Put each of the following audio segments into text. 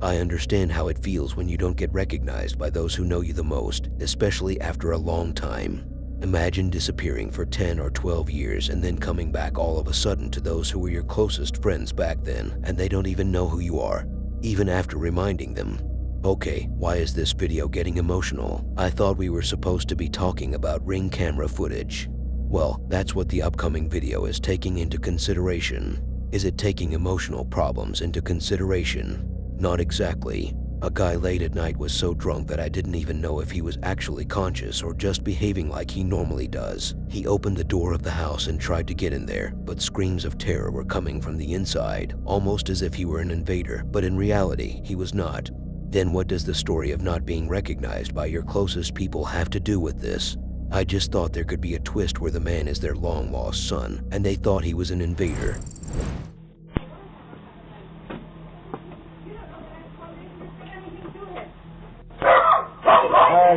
I understand how it feels when you don't get recognized by those who know you the most, especially after a long time. Imagine disappearing for 10 or 12 years and then coming back all of a sudden to those who were your closest friends back then, and they don't even know who you are, even after reminding them. Okay, why is this video getting emotional? I thought we were supposed to be talking about Ring camera footage. Well, that's what the upcoming video is taking into consideration. Is it taking emotional problems into consideration? Not exactly. A guy late at night was so drunk that I didn't even know if he was actually conscious or just behaving like he normally does. He opened the door of the house and tried to get in there, but screams of terror were coming from the inside, almost as if he were an invader, but in reality, he was not. Then what does the story of not being recognized by your closest people have to do with this? I just thought there could be a twist where the man is their long-lost son, and they thought he was an invader.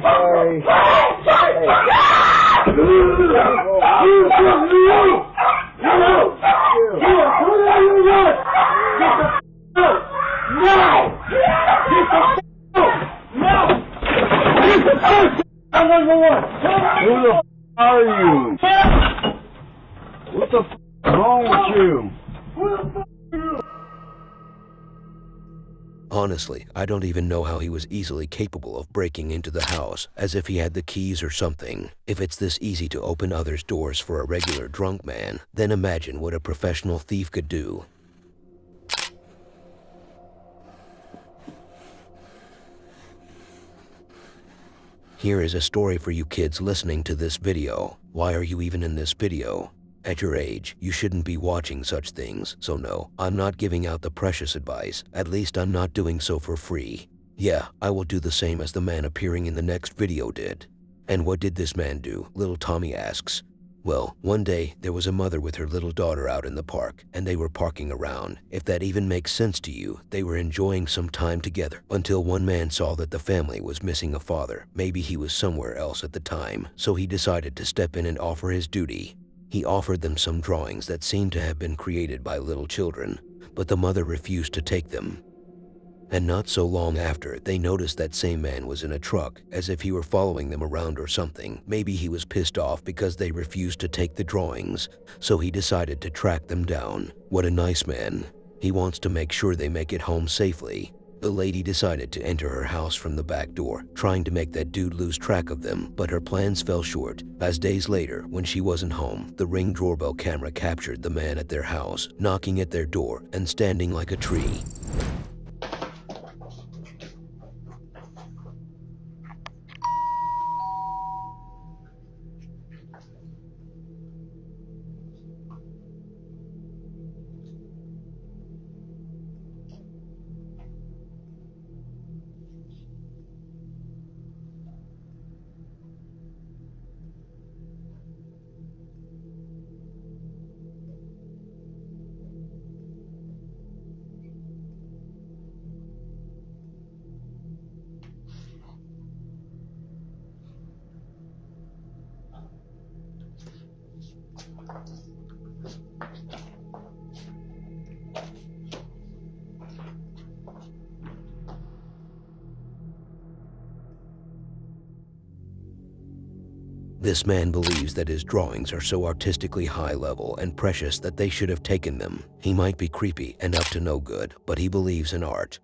Sorry. Who the f are you? What the f wrong with you? Who the f are you? Honestly, I don't even know how he was easily capable of breaking into the house, as if he had the keys or something. If it's this easy to open others' doors for a regular drunk man, then imagine what a professional thief could do. Here is a story for you kids listening to this video. Why are you even in this video? At your age, you shouldn't be watching such things, so no, I'm not giving out the precious advice. At least I'm not doing so for free. Yeah, I will do the same as the man appearing in the next video did. And what did this man do? Little Tommy asks. Well, one day, there was a mother with her little daughter out in the park, and they were parking around. If that even makes sense to you, they were enjoying some time together, until one man saw that the family was missing a father. Maybe he was somewhere else at the time, so he decided to step in and offer his duty. He offered them some drawings that seemed to have been created by little children, but the mother refused to take them. And not so long after, they noticed that same man was in a truck, as if he were following them around or something. Maybe he was pissed off because they refused to take the drawings, so he decided to track them down. What a nice man. He wants to make sure they make it home safely. The lady decided to enter her house from the back door, trying to make that dude lose track of them, but her plans fell short, as days later, when she wasn't home, the Ring doorbell camera captured the man at their house, knocking at their door and standing like a tree. This man believes that his drawings are so artistically high level and precious that they should have taken them. He might be creepy and up to no good, but he believes in art.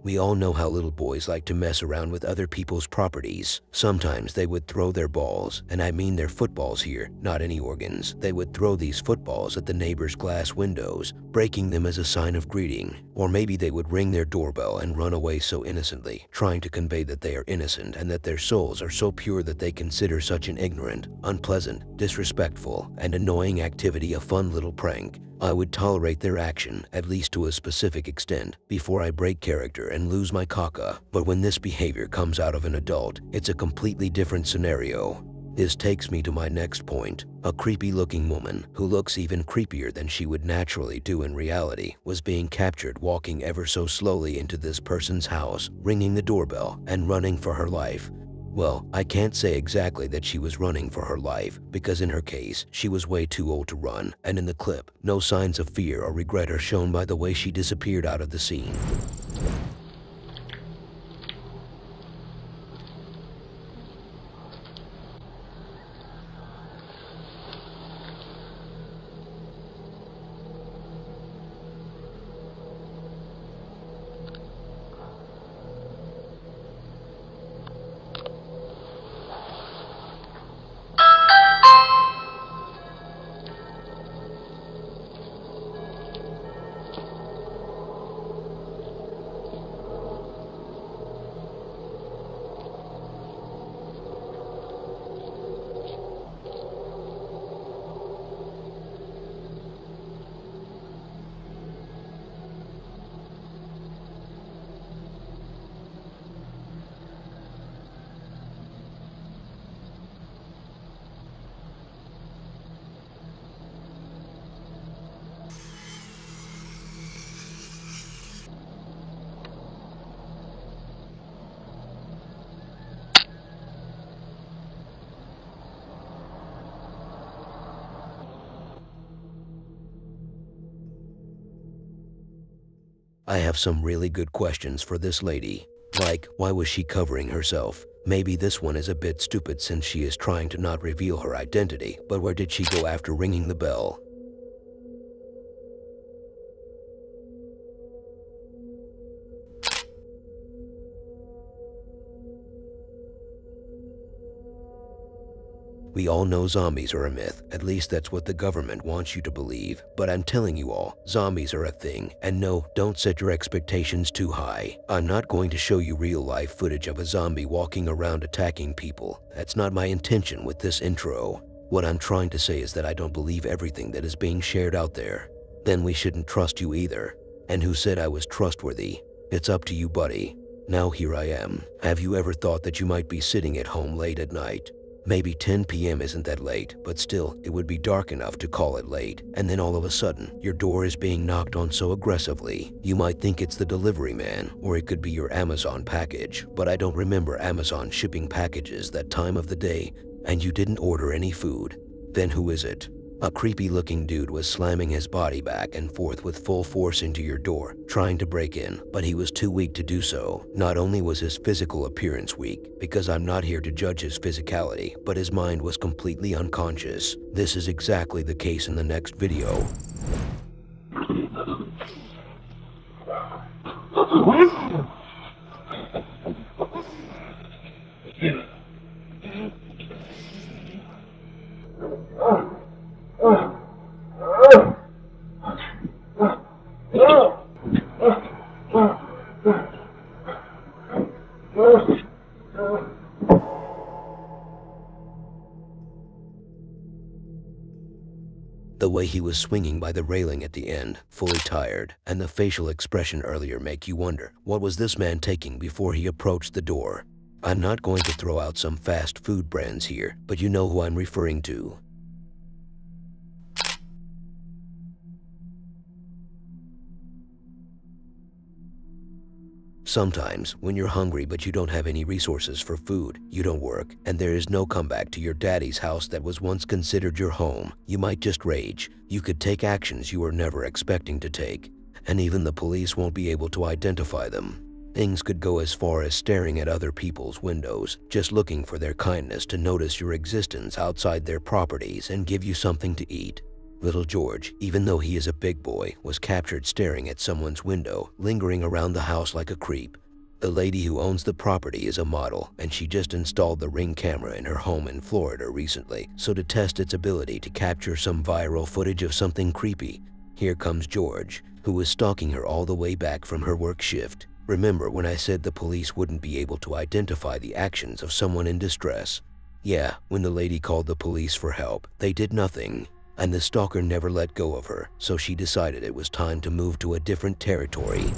We all know how little boys like to mess around with other people's properties. Sometimes they would throw their balls, and I mean their footballs here, not any organs. They would throw these footballs at the neighbor's glass windows, breaking them as a sign of greeting. Or maybe they would ring their doorbell and run away so innocently, trying to convey that they are innocent and that their souls are so pure that they consider such an ignorant, unpleasant, disrespectful, and annoying activity a fun little prank. I would tolerate their action, at least to a specific extent, before I break character and lose my caca. But when this behavior comes out of an adult, it's a completely different scenario. This takes me to my next point. A creepy-looking woman, who looks even creepier than she would naturally do in reality, was being captured walking ever so slowly into this person's house, ringing the doorbell and running for her life. Well, I can't say exactly that she was running for her life, because in her case, she was way too old to run, and in the clip, no signs of fear or regret are shown by the way she disappeared out of the scene. I have some really good questions for this lady. Like, why was she covering herself? Maybe this one is a bit stupid since she is trying to not reveal her identity, but where did she go after ringing the bell? We all know zombies are a myth, at least that's what the government wants you to believe. But I'm telling you all, zombies are a thing. And no, don't set your expectations too high. I'm not going to show you real-life footage of a zombie walking around attacking people. That's not my intention with this intro. What I'm trying to say is that I don't believe everything that is being shared out there. Then we shouldn't trust you either. And who said I was trustworthy? It's up to you, buddy. Now here I am. Have you ever thought that you might be sitting at home late at night? Maybe 10 p.m. isn't that late, but still, it would be dark enough to call it late. And then all of a sudden, your door is being knocked on so aggressively. You might think it's the delivery man, or it could be your Amazon package. But I don't remember Amazon shipping packages that time of the day, and you didn't order any food. Then who is it? A creepy-looking dude was slamming his body back and forth with full force into your door, trying to break in, but he was too weak to do so. Not only was his physical appearance weak, because I'm not here to judge his physicality, but his mind was completely unconscious. This is exactly the case in the next video. The way he was swinging by the railing at the end, fully tired, and the facial expression earlier make you wonder, what was this man taking before he approached the door? I'm not going to throw out some fast food brands here, but you know who I'm referring to. Sometimes, when you're hungry but you don't have any resources for food, you don't work, and there is no comeback to your daddy's house that was once considered your home, you might just rage. You could take actions you were never expecting to take, and even the police won't be able to identify them. Things could go as far as staring at other people's windows, just looking for their kindness to notice your existence outside their properties and give you something to eat. Little George, even though he is a big boy, was captured staring at someone's window, lingering around the house like a creep. The lady who owns the property is a model, and she just installed the Ring camera in her home in Florida recently, so to test its ability to capture some viral footage of something creepy. Here comes George, who was stalking her all the way back from her work shift. Remember when I said the police wouldn't be able to identify the actions of someone in distress? Yeah, when the lady called the police for help, they did nothing. And the stalker never let go of her, so she decided it was time to move to a different territory.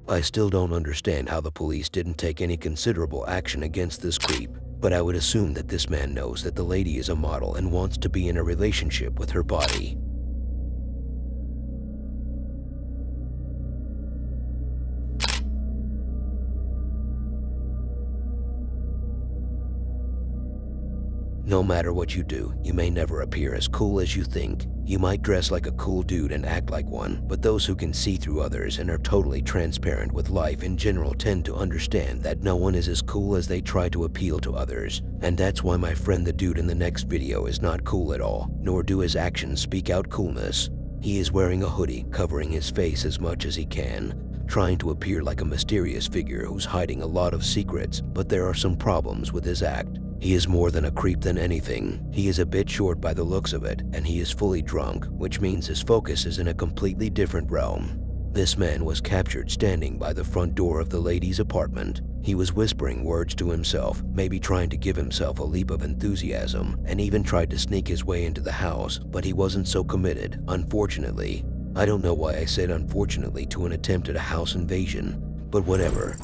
I still don't understand how the police didn't take any considerable action against this creep, but I would assume that this man knows that the lady is a model and wants to be in a relationship with her body. No matter what you do, you may never appear as cool as you think. You might dress like a cool dude and act like one, but those who can see through others and are totally transparent with life in general tend to understand that no one is as cool as they try to appeal to others. And that's why my friend the dude in the next video is not cool at all, nor do his actions speak out coolness. He is wearing a hoodie covering his face as much as he can, trying to appear like a mysterious figure who's hiding a lot of secrets, but there are some problems with his act. He is more than a creep than anything. He is a bit short by the looks of it, and he is fully drunk, which means his focus is in a completely different realm. This man was captured standing by the front door of the lady's apartment. He was whispering words to himself, maybe trying to give himself a leap of enthusiasm, and even tried to sneak his way into the house, but he wasn't so committed, unfortunately. I don't know why I said unfortunately to an attempt at a house invasion, but whatever.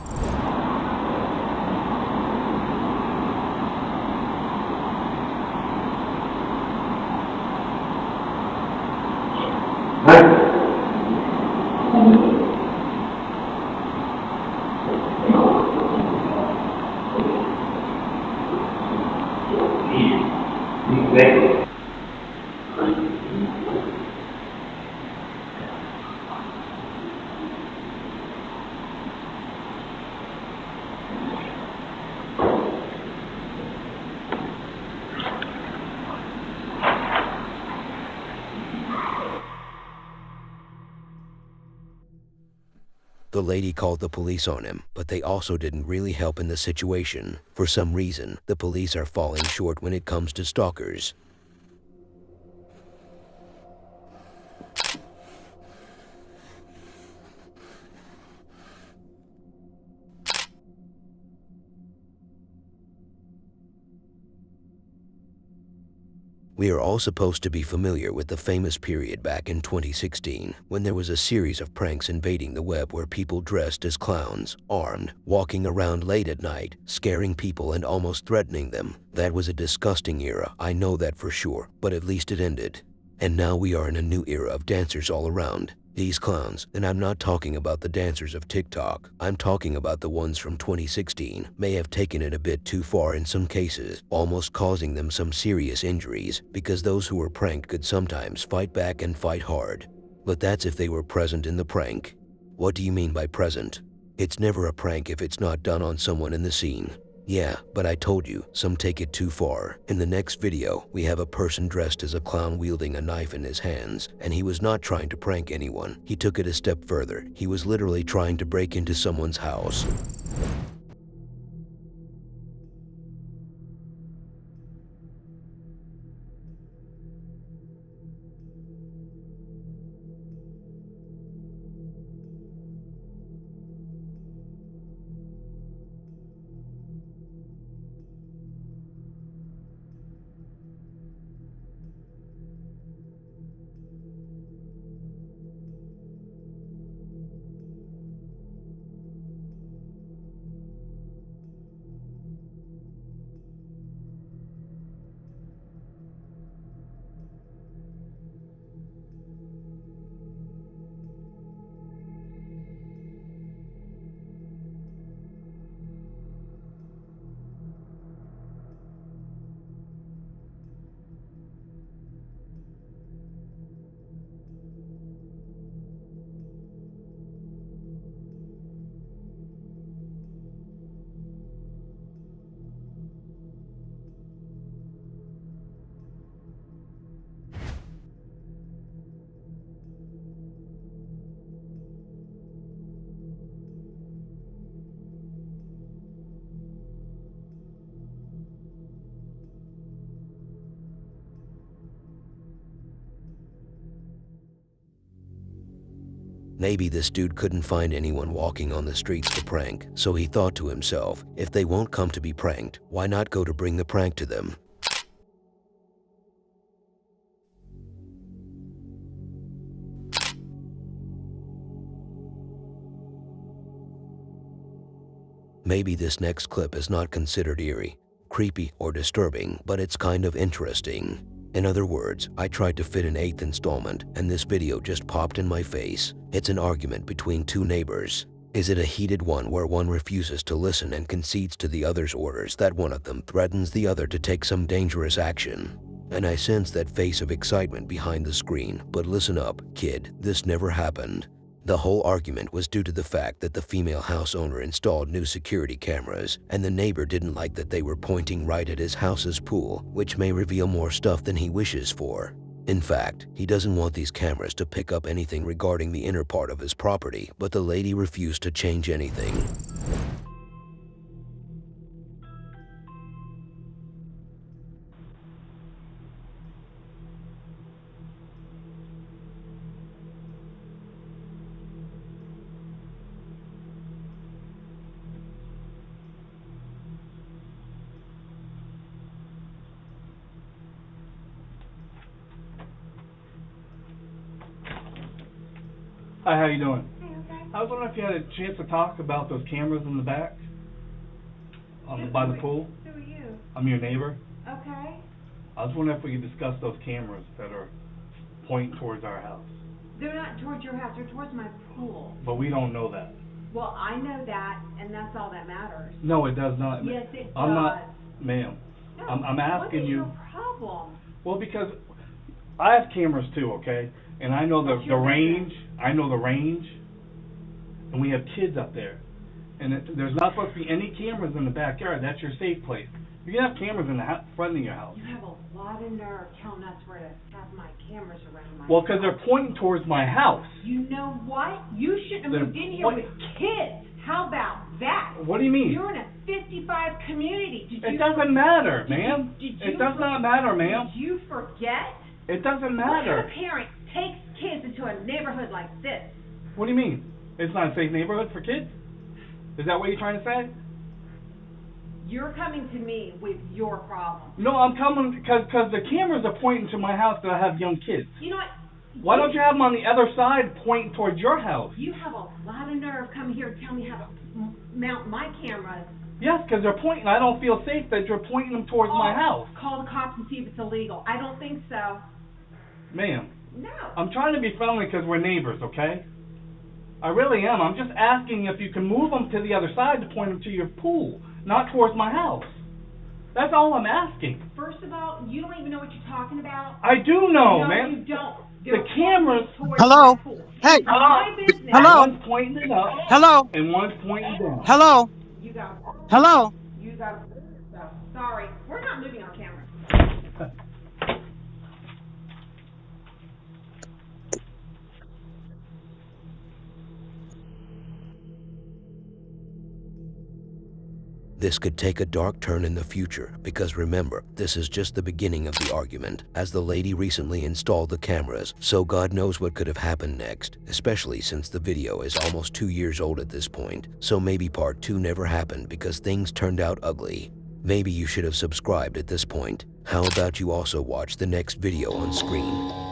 The lady called the police on him, but they also didn't really help in the situation. For some reason, the police are falling short when it comes to stalkers. We are all supposed to be familiar with the famous period back in 2016 when there was a series of pranks invading the web where people dressed as clowns, armed, walking around late at night, scaring people and almost threatening them. That was a disgusting era, I know that for sure, but at least it ended. And now we are in a new era of dancers all around. These clowns, and I'm not talking about the dancers of TikTok, I'm talking about the ones from 2016, may have taken it a bit too far in some cases, almost causing them some serious injuries, because those who were pranked could sometimes fight back and fight hard. But that's if they were present in the prank. What do you mean by present? It's never a prank if it's not done on someone in the scene. Yeah, but I told you, some take it too far. In the next video, we have a person dressed as a clown wielding a knife in his hands, and he was not trying to prank anyone. He took it a step further. He was literally trying to break into someone's house. Maybe this dude couldn't find anyone walking on the streets to prank, so he thought to himself, if they won't come to be pranked, why not go to bring the prank to them? Maybe this next clip is not considered eerie, creepy, or disturbing, but it's kind of interesting. In other words, I tried to fit an 8th installment, and this video just popped in my face. It's an argument between two neighbors. Is it a heated one where one refuses to listen and concedes to the other's orders that one of them threatens the other to take some dangerous action? And I sense that face of excitement behind the screen, but listen up, kid, this never happened. The whole argument was due to the fact that the female house owner installed new security cameras, and the neighbor didn't like that they were pointing right at his house's pool, which may reveal more stuff than he wishes for. In fact, he doesn't want these cameras to pick up anything regarding the inner part of his property, but the lady refused to change anything. Hi, how you doing? Hey, okay. I was wondering if you had a chance to talk about those cameras in the back, by the pool. Who are you? I'm your neighbor. Okay. I was wondering if we could discuss those cameras that are pointing towards our house. They're not towards your house, they're towards my pool. But we don't know that. Well, I know that, and that's all that matters. No, it does not. Yes, it I'm does. not, ma'am. No, I'm asking what is you. your problem? Well, because I have cameras too, okay? And I know What's the your range. business? I know the range. And we have kids up there. And there's not supposed to be any cameras in the backyard. That's your safe place. You can have cameras in the front of your house. You have a lot of nerve telling us where to have my cameras around my Well, house. because they're pointing towards my house. You know what? You shouldn't have They're moved in here with kids. How about that? What do you mean? You're in a 55 community. Did It you doesn't matter, ma'am. Did It you does not matter, ma'am. Did you forget? It doesn't What matter. kind of parent takes kids into a neighborhood like this? What do you mean? It's not a safe neighborhood for kids? Is that what you're trying to say? You're coming to me with your problem. No, I'm coming because the cameras are pointing to my house that I have young kids. You know what? Why don't you have them on the other side pointing towards your house? You have a lot of nerve coming here to tell me how to mount my cameras. Yes, because they're pointing. I don't feel safe that you're pointing them towards my house. Call the cops and see if it's illegal. I don't think so. Ma'am, No. I'm trying to be friendly because we're neighbors, okay? I really am. I'm just asking if you can move them to the other side to point them to your pool, not towards my house. That's all I'm asking. First of all, you don't even know what you're talking about. I do know, No, man. you don't. The cameras. Hello? Hey. My business. Hello? One's pointing it up Hello? and one's pointing down. Hello? You got Hello? You got Sorry, we're not moving our cameras. This could take a dark turn in the future because remember, this is just the beginning of the argument, as the lady recently installed the cameras, so God knows what could have happened next, especially since the video is almost 2 years old at this point, so maybe part 2 never happened because things turned out ugly. Maybe you should have subscribed at this point. How about you also watch the next video on screen?